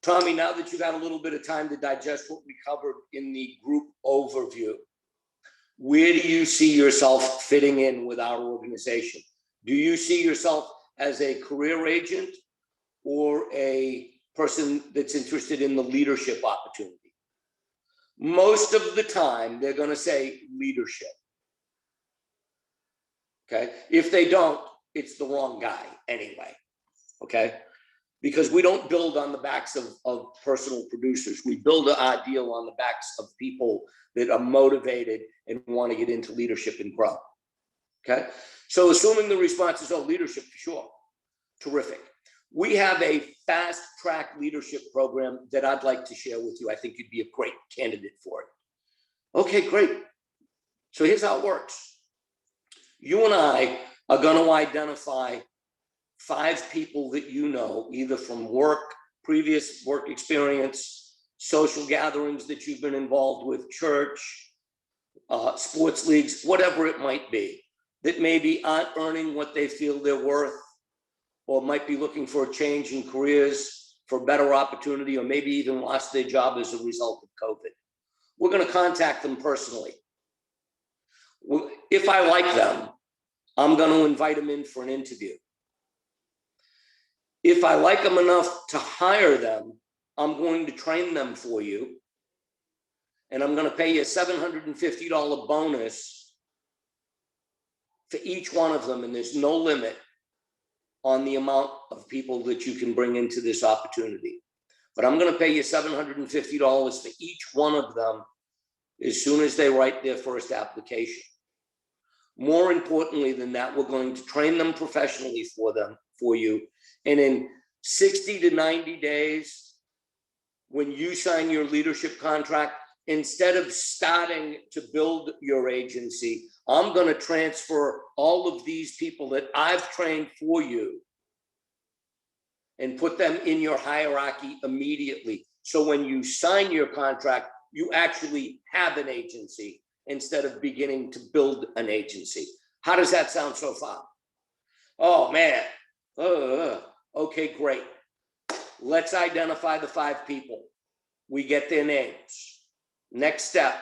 Tommy, now that you got a little bit of time to digest what we covered in the group overview, where do you see yourself fitting in with our organization? Do you see yourself as a career agent or a person that's interested in the leadership opportunity? Most of the time, they're going to say leadership. Okay? If they don't, it's the wrong guy anyway. Okay? Because we don't build on the backs of personal producers. We build our deal on the backs of people that are motivated and want to get into leadership and grow. Okay? So assuming the response is, oh, leadership for sure. Terrific. We have a fast track leadership program that I'd like to share with you. I think you'd be a great candidate for it. Okay, great. So here's how it works. You and I are going to identify 5 people that you know, either from work, previous work experience, social gatherings that you've been involved with, church, sports leagues, whatever it might be, that maybe aren't earning what they feel they're worth, or might be looking for a change in careers, for better opportunity, or maybe even lost their job as a result of COVID. We're going to contact them personally. If I like them, I'm going to invite them in for an interview. If I like them enough to hire them, I'm going to train them for you. And I'm going to pay you a $750 bonus for each one of them. And there's no limit on the amount of people that you can bring into this opportunity. But I'm going to pay you $750 for each one of them as soon as they write their first application. More importantly than that, we're going to train them professionally for you. And in 60 to 90 days, when you sign your leadership contract, instead of starting to build your agency, I'm going to transfer all of these people that I've trained for you and put them in your hierarchy immediately. So when you sign your contract, you actually have an agency instead of beginning to build an agency. How does that sound so far? Oh, man. Okay, great. Let's identify the 5 people. We get their names. Next step,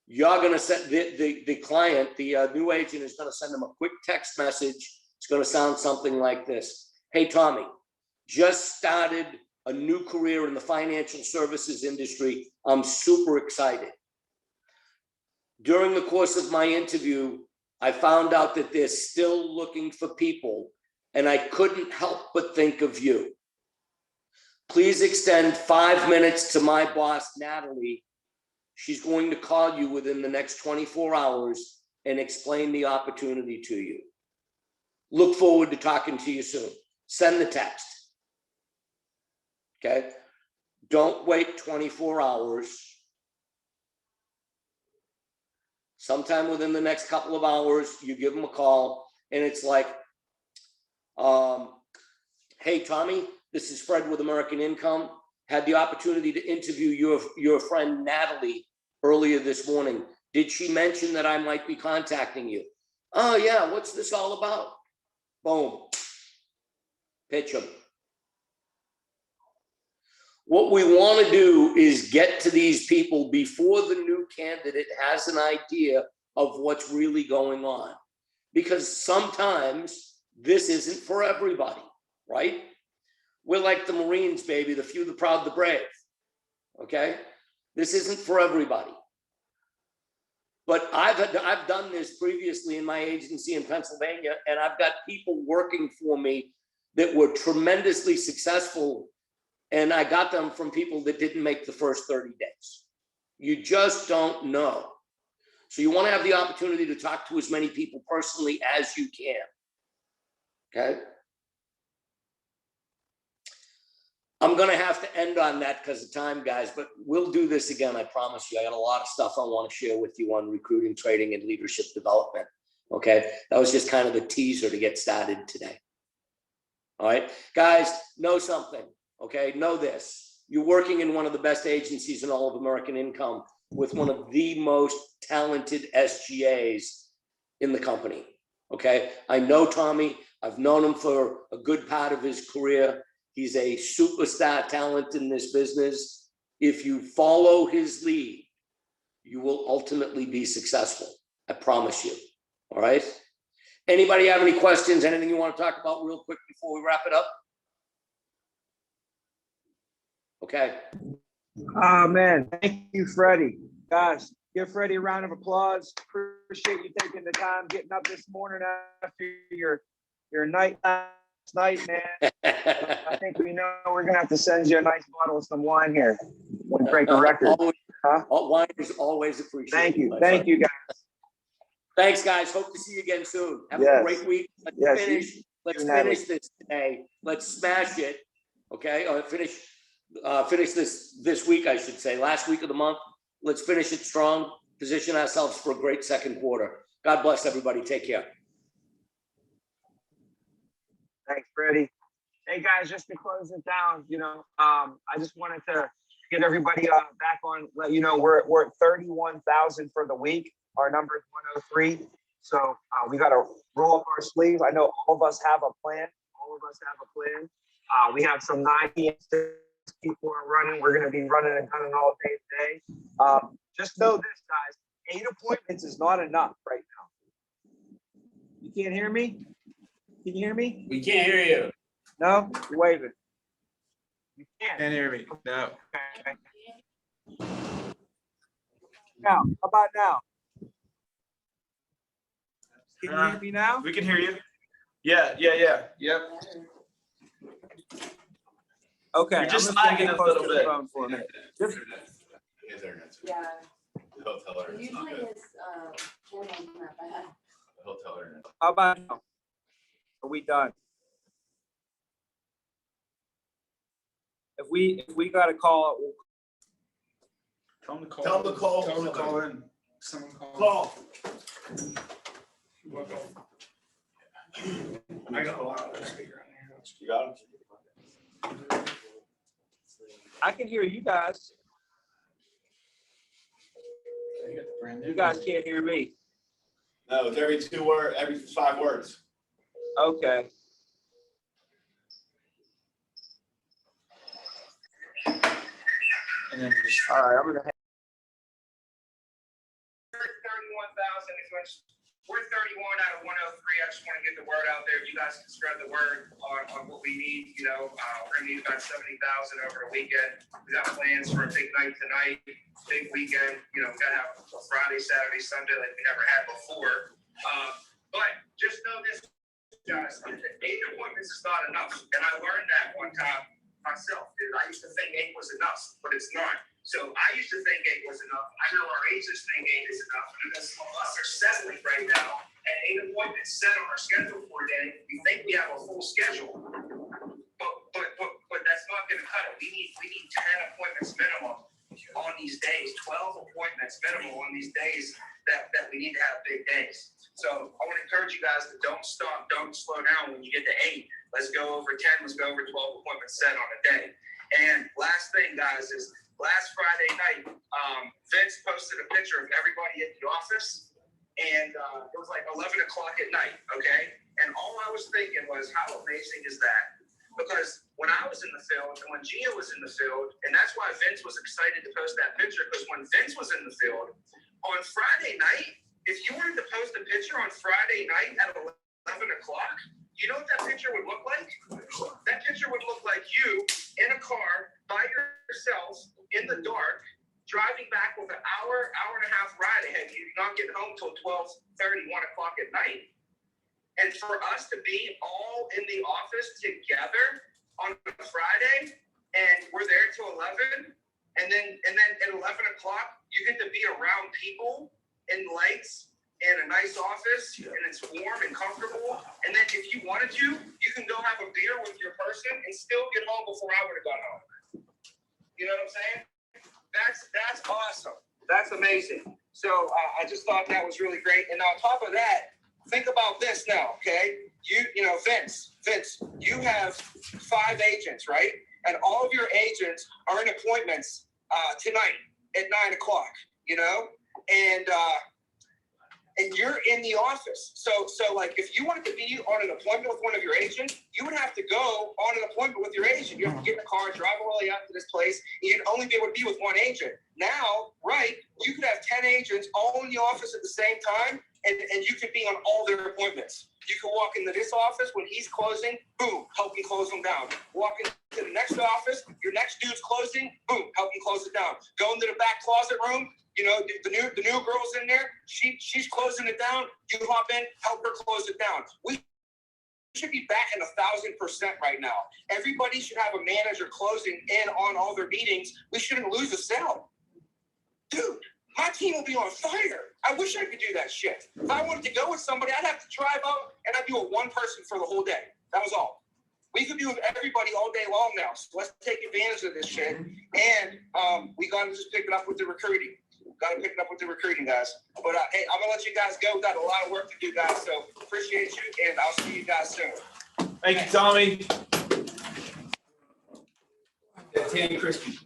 you're going to send the client, the new agent is going to send them a quick text message. It's going to sound something like this. Hey, Tommy, just started a new career in the financial services industry. I'm super excited. During the course of my interview, I found out that they're still looking for people and I couldn't help but think of you. Please extend 5 minutes to my boss, Natalie. She's going to call you within the next 24 hours and explain the opportunity to you. Look forward to talking to you soon. Send the text. Okay? Don't wait 24 hours. Sometime within the next couple of hours, you give them a call, and it's like, hey, Tommy, this is Fred with American Income. Had the opportunity to interview your friend Natalie earlier this morning. Did she mention that I might be contacting you? Oh, yeah, what's this all about? Boom. Pitch them. What we want to do is get to these people before the new candidate has an idea of what's really going on. Because sometimes this isn't for everybody, right? We're like the Marines, baby, the few, the proud, the brave, okay? This isn't for everybody. But I've done this previously in my agency in Pennsylvania, and I've got people working for me that were tremendously successful, and I got them from people that didn't make the first 30 days. You just don't know. So you want to have the opportunity to talk to as many people personally as you can, okay? I'm going to have to end on that because of time, guys, but we'll do this again. I promise you. I got a lot of stuff I want to share with you on recruiting, trading, and leadership development. Okay. That was just kind of the teaser to get started today. All right, guys, know something. Okay. Know this. You're working in one of the best agencies in all of American Income with one of the most talented SGAs in the company. Okay. I know Tommy. I've known him for a good part of his career. He's a superstar talent in this business. If you follow his lead, you will ultimately be successful. I promise you. All right. Anybody have any questions? Anything you want to talk about real quick before we wrap it up? Okay. Oh, man. Thank you, Freddie. Guys, give Freddie a round of applause. Appreciate you taking the time, getting up this morning after your night last night, man. I think we know we're going to have to send you a nice bottle of some wine here when we break a record. Wine is always appreciated. Thank you. Thank you, guys. Thanks, guys. Hope to see you again soon. Have a great week. Let's finish this today. Let's smash it. Okay. Or finish this week, I should say. Last week of the month. Let's finish it strong. Position ourselves for a great second quarter. God bless everybody. Take care. Thanks, Freddie. Hey, guys, just to close it down, I just wanted to get everybody back on, let you know we're at 31,000 for the week. Our number is 103. So we got to roll up our sleeves. I know all of us have a plan. We have some 90 people are running. We're going to be running and gunning all day today. Just know this, guys. 8 appointments is not enough right now. You can't hear me? Can you hear me? We can't hear you. No? You're waving. You can't. Can't hear me. No. Okay. Now, how about now? Can you hear me now? We can hear you. Yeah. Yep. Okay. You're just lagging a little bit. For a minute. Yeah. The hotel internet's not Usually good. it's channel's not bad. The hotel internet. How about now? Are we done? If we got a call, we'll Tell them to call. Tell them to call. Tell them to call in. Someone call. I got a lot of speaker on here. You got them? I can hear you guys. You guys can't hear me. No, it's every 2 words, every 5 words. Okay. And then just. All right. I'm gonna. 31,000. We're 31 out of 103. I just want to get the word out there. You guys can spread the word on what we need. We're going to need about 70,000 over the weekend. We got plans for a big night tonight, big weekend. We got to have a Friday, Saturday, Sunday like we never had before. But just know this, guys, 8 appointments is not enough. And I learned that one time myself, dude. I used to think 8 was enough, but it's not. So I used to think 8 was enough. I know our agents think 8 is enough. And then some of us are settling right now at 8 appointments set on our schedule for a day. We think we have a full schedule. But that's not gonna cut it. We need 10 appointments minimum on these days, 12 appointments minimum on these days that we need to have big days. So I want to encourage you guys to don't stop, don't slow down when you get to 8. Let's go over 10, let's go over 12 appointments set on a day. And last thing, guys, is last Friday night, Vince posted a picture of everybody at the office, and it was like 11 o'clock at night, okay? And all I was thinking was, how amazing is that? Because when I was in the field and when Gia was in the field, and that's why Vince was excited to post that picture, because when Vince was in the field, on Friday night, if you wanted to post a picture on Friday night at 11 o'clock, you know what that picture would look like? That picture would look like you in a car by yourself in the dark, driving back with an hour and a half ride ahead. You're not getting home till 12:30, 1 o'clock at night. And for us to be all in the office together on a Friday, and we're there till 11, and then at 11 o'clock, you get to be around people in lights in a nice office, and it's warm and comfortable. And then if you wanted to, you can go have a beer with your person and still get home before I would have got home. You know what I'm saying? That's awesome. That's amazing. So I just thought that was really great. And on top of that, think about this now, okay? You know, Vince, you have 5 agents, right? And all of your agents are in appointments tonight at 9 o'clock, you know? And you're in the office. So like if you wanted to be on an appointment with one of your agents, you would have to go on an appointment with your agent. You have to get in the car, drive all the way out to this place, and you'd only be able to be with one agent. Now, right, you could have 10 agents all in the office at the same time, and you could be on all their appointments. You can walk into this office when he's closing, boom, help him close them down. Walk into the next office, your next dude's closing, boom, help him close it down. Go into the back closet room, you know, the new girl's in there, she's closing it down, you hop in, help her close it down. We should be back in 1,000% right now. Everybody should have a manager closing in on all their meetings. We shouldn't lose a sale. Dude, my team will be on fire. I wish I could do that shit. If I wanted to go with somebody, I'd have to drive up and I'd be with one person for the whole day. That was all. We could be with everybody all day long now. So let's take advantage of this shit. And we got to just pick it up with the recruiting. Got to pick it up with the recruiting, guys. But hey, I'm going to let you guys go. We've got a lot of work to do, guys. So appreciate you, and I'll see you guys soon. Thank you, Tommy. That's Crispy.